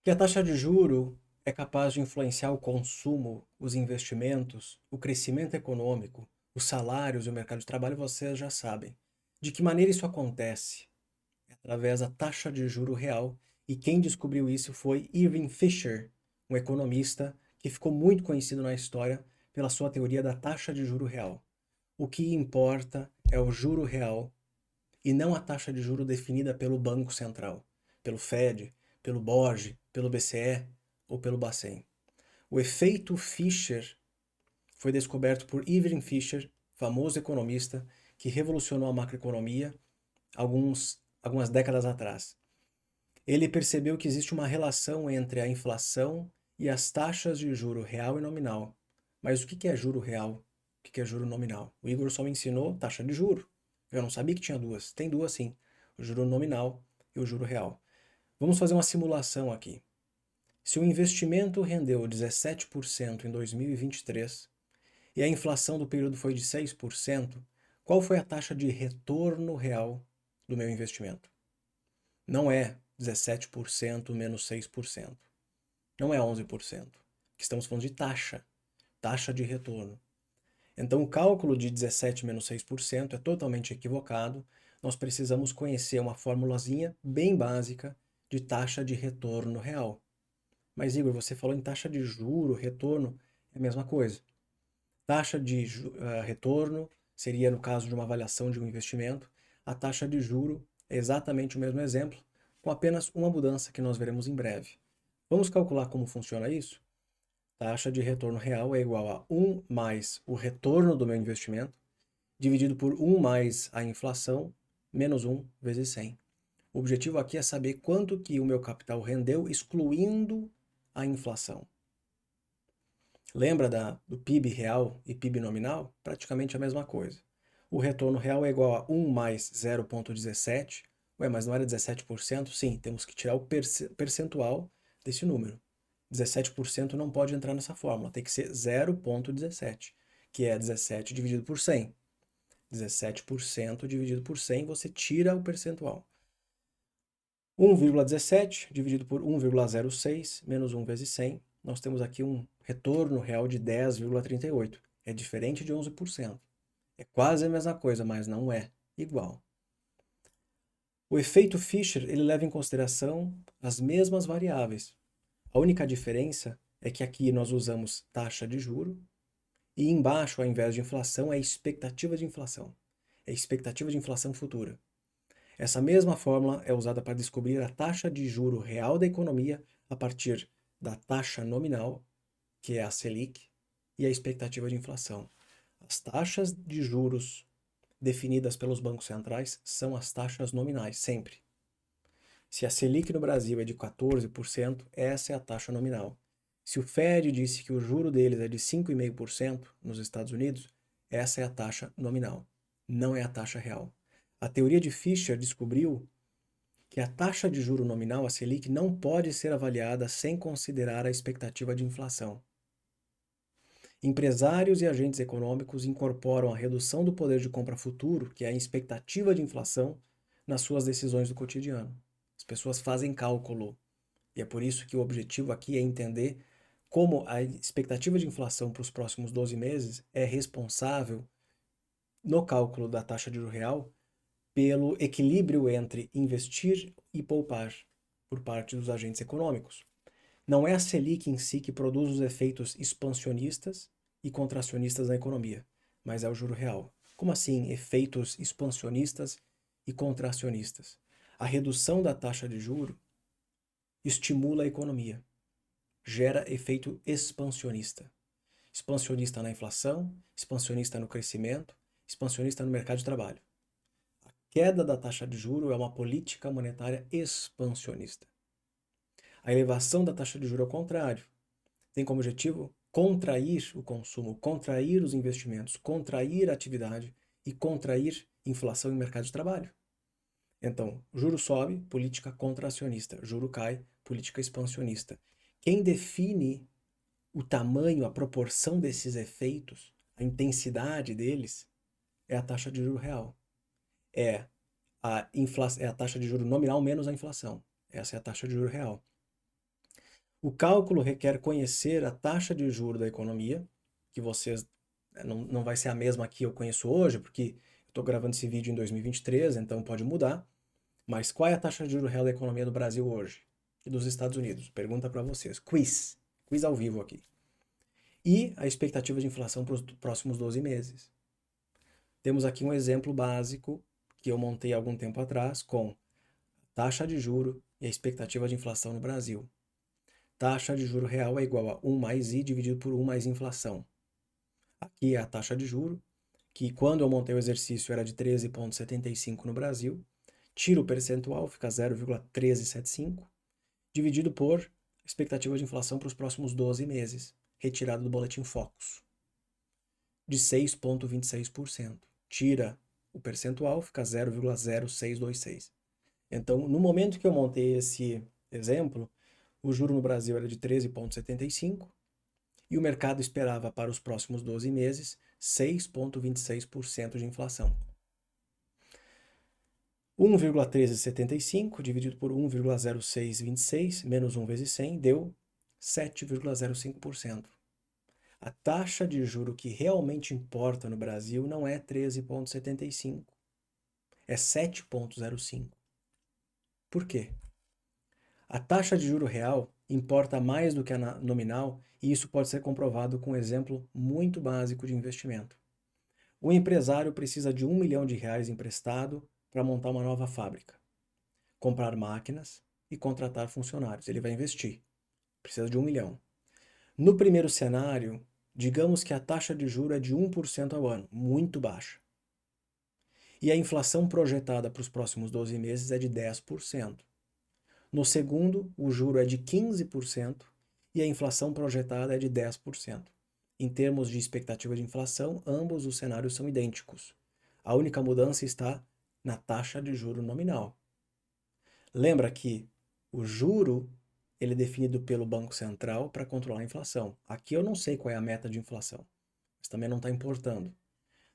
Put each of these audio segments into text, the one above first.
Que a taxa de juro é capaz de influenciar o consumo, os investimentos, o crescimento econômico, os salários e o mercado de trabalho, vocês já sabem. De que maneira isso acontece? É através da taxa de juro real. E quem descobriu isso foi Irving Fisher, um economista que ficou muito conhecido na história pela sua teoria da taxa de juro real. O que importa é o juro real e não a taxa de juro definida pelo Banco Central, pelo Fed, pelo BOJ, pelo BCE ou pelo Bacen. O efeito Fisher foi descoberto por Irving Fisher, famoso economista que revolucionou a macroeconomia algumas décadas atrás. Ele percebeu que existe uma relação entre a inflação e as taxas de juro real e nominal. Mas o que é juro real? O que é juro nominal? O Igor só me ensinou taxa de juro. Eu não sabia que tinha duas. Tem duas sim. O juro nominal e o juro real. Vamos fazer uma simulação aqui. Se o investimento rendeu 17% em 2023 e a inflação do período foi de 6%, qual foi a taxa de retorno real do meu investimento? Não é 17% menos 6%. Não é 11%. Estamos falando de taxa, taxa de retorno. Então, o cálculo de 17 menos 6% é totalmente equivocado. Nós precisamos conhecer uma formulazinha bem básica de taxa de retorno real. Mas, Igor, você falou em taxa de juro, retorno, é a mesma coisa. Taxa de retorno seria no caso de uma avaliação de um investimento. A taxa de juro é exatamente o mesmo exemplo, com apenas uma mudança que nós veremos em breve. Vamos calcular como funciona isso? Taxa de retorno real é igual a 1 mais o retorno do meu investimento, dividido por 1 mais a inflação, menos 1 vezes 100. O objetivo aqui é saber quanto que o meu capital rendeu, excluindo a inflação. Lembra do PIB real e PIB nominal? Praticamente a mesma coisa. O retorno real é igual a 1 mais 0,17. Ué, mas não era 17%? Sim, temos que tirar o percentual desse número. 17% não pode entrar nessa fórmula, tem que ser 0,17, que é 17 dividido por 100. 17% dividido por 100, você tira o percentual. 1,17 dividido por 1,06 menos 1 vezes 100, nós temos aqui um retorno real de 10,38. É diferente de 11%. É quase a mesma coisa, mas não é igual. O efeito Fisher ele leva em consideração as mesmas variáveis. A única diferença é que aqui nós usamos taxa de juro e embaixo, ao invés de inflação, é expectativa de inflação. É expectativa de inflação futura. Essa mesma fórmula é usada para descobrir a taxa de juro real da economia a partir da taxa nominal, que é a Selic, e a expectativa de inflação. As taxas de juros definidas pelos bancos centrais são as taxas nominais, sempre. Se a Selic no Brasil é de 14%, essa é a taxa nominal. Se o Fed disse que o juro deles é de 5,5% nos Estados Unidos, essa é a taxa nominal, não é a taxa real. A teoria de Fisher descobriu que a taxa de juro nominal, a Selic, não pode ser avaliada sem considerar a expectativa de inflação. Empresários e agentes econômicos incorporam a redução do poder de compra futuro, que é a expectativa de inflação, nas suas decisões do cotidiano. As pessoas fazem cálculo. E é por isso que o objetivo aqui é entender como a expectativa de inflação para os próximos 12 meses é responsável, no cálculo da taxa de juros real, pelo equilíbrio entre investir e poupar por parte dos agentes econômicos. Não é a Selic em si que produz os efeitos expansionistas e contracionistas na economia, mas é o juro real. Como assim efeitos expansionistas e contracionistas? A redução da taxa de juro estimula a economia, gera efeito expansionista. Expansionista na inflação, expansionista no crescimento, expansionista no mercado de trabalho. A queda da taxa de juro é uma política monetária expansionista. A elevação da taxa de juros, ao contrário, tem como objetivo contrair o consumo, contrair os investimentos, contrair a atividade e contrair inflação e mercado de trabalho. Então, juro sobe, política contracionista. Juro cai, política expansionista. Quem define o tamanho, a proporção desses efeitos, a intensidade deles, é a taxa de juro real. É a taxa de juro nominal menos a inflação. Essa é a taxa de juro real. O cálculo requer conhecer a taxa de juros da economia, que vocês não vai ser a mesma que eu conheço hoje, porque eu estou gravando esse vídeo em 2023, então pode mudar. Mas qual é a taxa de juros real da economia do Brasil hoje? E dos Estados Unidos? Pergunta para vocês. Quiz. Quiz ao vivo aqui. E a expectativa de inflação para os próximos 12 meses. Temos aqui um exemplo básico que eu montei há algum tempo atrás com taxa de juro e a expectativa de inflação no Brasil. Taxa de juro real é igual a 1 mais I dividido por 1 mais inflação. Aqui é a taxa de juro, que quando eu montei o exercício era de 13,75 no Brasil. Tiro o percentual, fica 0,1375, dividido por expectativa de inflação para os próximos 12 meses, retirado do Boletim Focus, de 6,26%. Tira o percentual, fica 0,0626. Então, no momento que eu montei esse exemplo, o juro no Brasil era de 13,75 e o mercado esperava para os próximos 12 meses 6,26% de inflação. 1,1375 dividido por 1,0626 menos 1 vezes 100 deu 7,05%. A taxa de juro que realmente importa no Brasil não é 13,75, é 7,05. Por quê? A taxa de juro real importa mais do que a nominal e isso pode ser comprovado com um exemplo muito básico de investimento. O empresário precisa de R$1 milhão emprestado para montar uma nova fábrica, comprar máquinas e contratar funcionários. Ele vai investir. Precisa de 1 milhão. No primeiro cenário, digamos que a taxa de juro é de 1% ao ano, muito baixa. E a inflação projetada para os próximos 12 meses é de 10%. No segundo, o juro é de 15% e a inflação projetada é de 10%. Em termos de expectativa de inflação, ambos os cenários são idênticos. A única mudança está na taxa de juro nominal. Lembra que o juro ele é definido pelo Banco Central para controlar a inflação. Aqui eu não sei qual é a meta de inflação, mas também não está importando.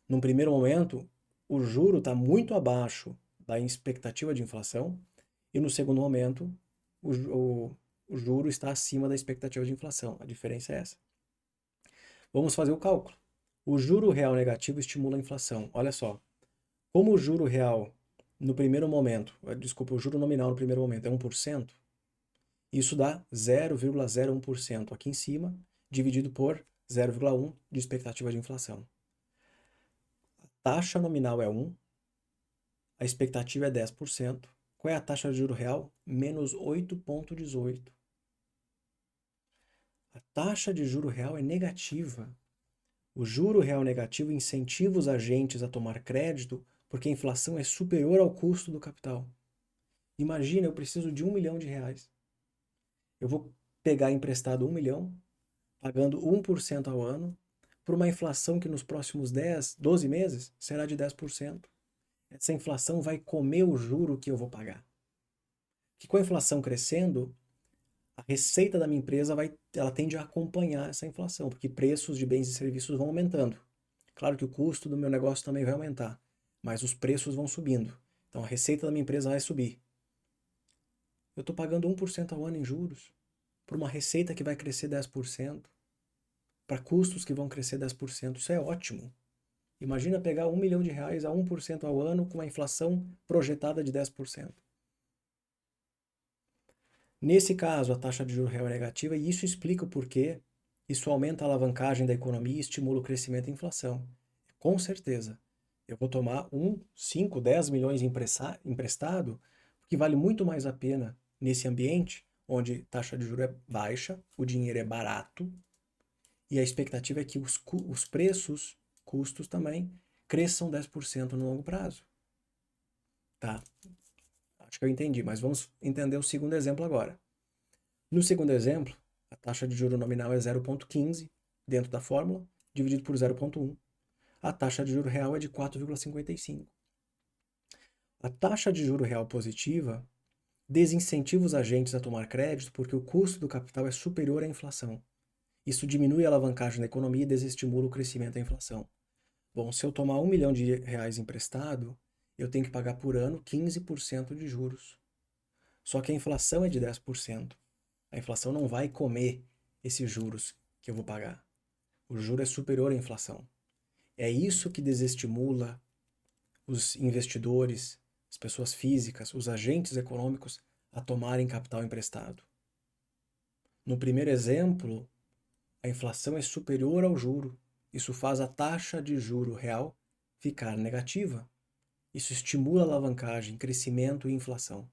Num primeiro momento, o juro está muito abaixo da expectativa de inflação e no segundo momento, o juro está acima da expectativa de inflação. A diferença é essa. Vamos fazer o cálculo. O juro real negativo estimula a inflação. Olha só, como o juro real no primeiro momento, desculpa, o juro nominal no primeiro momento é 1%, isso dá 0,01% aqui em cima, dividido por 0,1 de expectativa de inflação. A taxa nominal é 1, a expectativa é 10%. Qual é a taxa de juro real? Menos 8,18. A taxa de juro real é negativa. O juro real negativo incentiva os agentes a tomar crédito porque a inflação é superior ao custo do capital. Imagina, eu preciso de R$1 milhão. Eu vou pegar emprestado 1 milhão, pagando 1% ao ano, por uma inflação que nos próximos 12 meses será de 10%. Essa inflação vai comer o juro que eu vou pagar. Que com a inflação crescendo, a receita da minha empresa ela tende a acompanhar essa inflação, porque preços de bens e serviços vão aumentando. Claro que o custo do meu negócio também vai aumentar, mas os preços vão subindo. Então a receita da minha empresa vai subir. Eu estou pagando 1% ao ano em juros, por uma receita que vai crescer 10%, para custos que vão crescer 10%. Isso é ótimo. Imagina pegar R$1 milhão a 1% ao ano com uma inflação projetada de 10%. Nesse caso, a taxa de juros real é negativa e isso explica o porquê isso aumenta a alavancagem da economia e estimula o crescimento e a inflação. Com certeza, eu vou tomar 5, 10 milhões emprestado, porque vale muito mais a pena nesse ambiente onde taxa de juros é baixa, o dinheiro é barato e a expectativa é que os preços, custos também, cresçam 10% no longo prazo. Tá? Acho que eu entendi, mas vamos entender o segundo exemplo agora. No segundo exemplo, a taxa de juro nominal é 0,15 dentro da fórmula, dividido por 0,1. A taxa de juro real é de 4,55. A taxa de juro real positiva desincentiva os agentes a tomar crédito porque o custo do capital é superior à inflação. Isso diminui a alavancagem da economia e desestimula o crescimento da inflação. Bom, se eu tomar R$1 milhão emprestado, eu tenho que pagar por ano 15% de juros. Só que a inflação é de 10%. A inflação não vai comer esses juros que eu vou pagar. O juro é superior à inflação. É isso que desestimula os investidores, as pessoas físicas, os agentes econômicos a tomarem capital emprestado. No primeiro exemplo, a inflação é superior ao juro. Isso faz a taxa de juro real ficar negativa. Isso estimula a alavancagem, crescimento e inflação.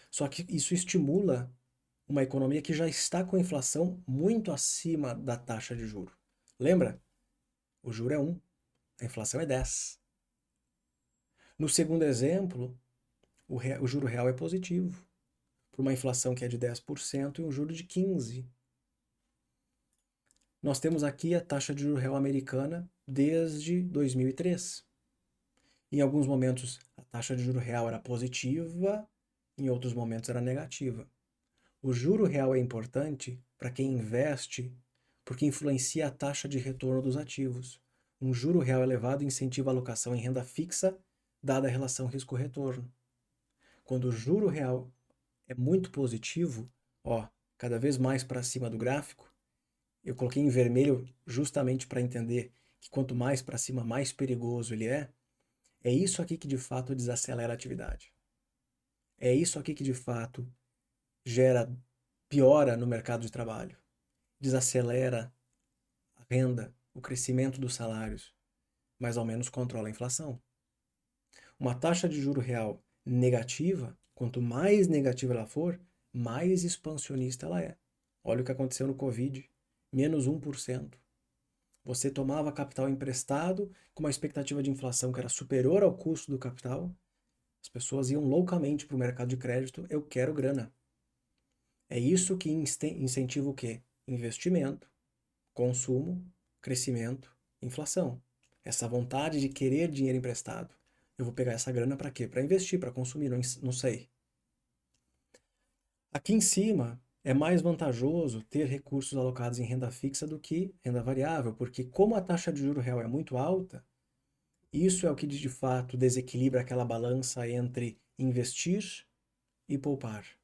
Só que isso estimula uma economia que já está com a inflação muito acima da taxa de juro. Lembra? O juro é 1, a inflação é 10. No segundo exemplo, o juro real é positivo, por uma inflação que é de 10% e um juro de 15%. Nós temos aqui a taxa de juros real americana desde 2003. Em alguns momentos a taxa de juro real era positiva, em outros momentos era negativa. O juro real é importante para quem investe porque influencia a taxa de retorno dos ativos. Um juro real elevado incentiva a alocação em renda fixa, dada a relação risco-retorno. Quando o juro real é muito positivo, cada vez mais para cima do gráfico, eu coloquei em vermelho justamente para entender que quanto mais para cima, mais perigoso ele é isso aqui que de fato desacelera a atividade. É isso aqui que de fato piora no mercado de trabalho, desacelera a renda, o crescimento dos salários, mas ao menos controla a inflação. Uma taxa de juro real negativa, quanto mais negativa ela for, mais expansionista ela é. Olha o que aconteceu no Covid, menos 1%. Você tomava capital emprestado com uma expectativa de inflação que era superior ao custo do capital, as pessoas iam loucamente para o mercado de crédito, eu quero grana. É isso que incentiva o quê? Investimento, consumo, crescimento, inflação. Essa vontade de querer dinheiro emprestado. Eu vou pegar essa grana para quê? Para investir, para consumir, não sei. Aqui em cima é mais vantajoso ter recursos alocados em renda fixa do que renda variável, porque como a taxa de juro real é muito alta, isso é o que de fato desequilibra aquela balança entre investir e poupar.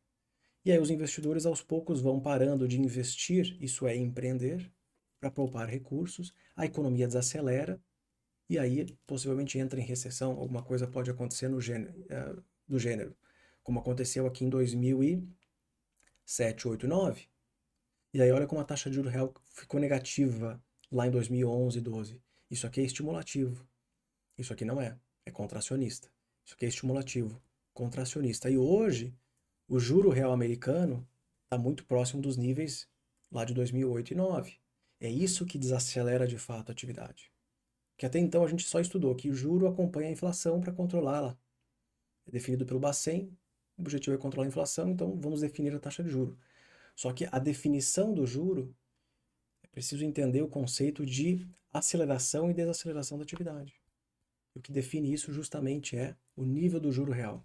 E aí os investidores aos poucos vão parando de investir, isso é empreender, para poupar recursos, a economia desacelera e aí possivelmente entra em recessão, alguma coisa pode acontecer do gênero, como aconteceu aqui em 2007, 8 e 9. E aí olha como a taxa de juros real ficou negativa lá em 2011 e 12. Isso aqui é estimulativo. Isso aqui não é, é contracionista. Isso aqui é estimulativo, contracionista. E hoje o juro real americano está muito próximo dos níveis lá de 2008 e 2009. É isso que desacelera de fato a atividade. Que até então a gente só estudou que o juro acompanha a inflação para controlá-la. É definido pelo Bacen, o objetivo é controlar a inflação, então vamos definir a taxa de juro. Só que a definição do juro, é preciso entender o conceito de aceleração e desaceleração da atividade. O que define isso justamente é o nível do juro real.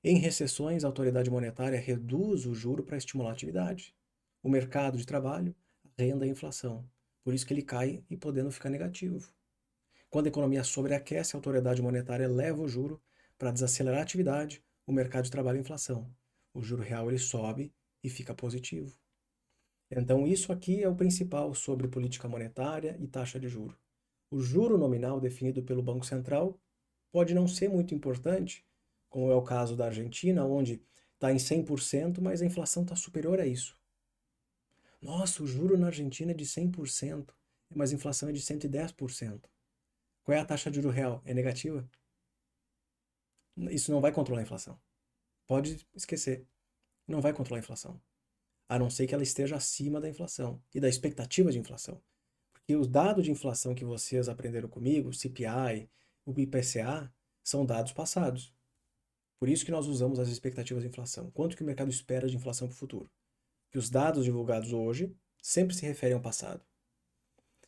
Em recessões, a autoridade monetária reduz o juro para estimular a atividade. O mercado de trabalho, a renda e a inflação. Por isso que ele cai e podendo ficar negativo. Quando a economia sobreaquece, a autoridade monetária eleva o juro para desacelerar a atividade, o mercado de trabalho e a inflação. O juro real ele sobe e fica positivo. Então isso aqui é o principal sobre política monetária e taxa de juro. O juro nominal definido pelo Banco Central pode não ser muito importante, como é o caso da Argentina, onde está em 100%, mas a inflação está superior a isso. Nossa, o juro na Argentina é de 100%, mas a inflação é de 110%. Qual é a taxa de juro real? É negativa? Isso não vai controlar a inflação. Pode esquecer. Não vai controlar a inflação. A não ser que ela esteja acima da inflação e da expectativa de inflação. Porque os dados de inflação que vocês aprenderam comigo, o CPI, o IPCA, são dados passados. Por isso que nós usamos as expectativas de inflação. Quanto que o mercado espera de inflação para o futuro? Que os dados divulgados hoje sempre se referem ao passado.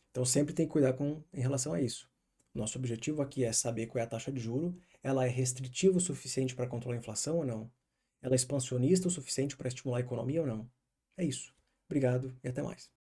Então sempre tem que cuidar em relação a isso. Nosso objetivo aqui é saber qual é a taxa de juro, ela é restritiva o suficiente para controlar a inflação ou não? Ela é expansionista o suficiente para estimular a economia ou não? É isso. Obrigado e até mais.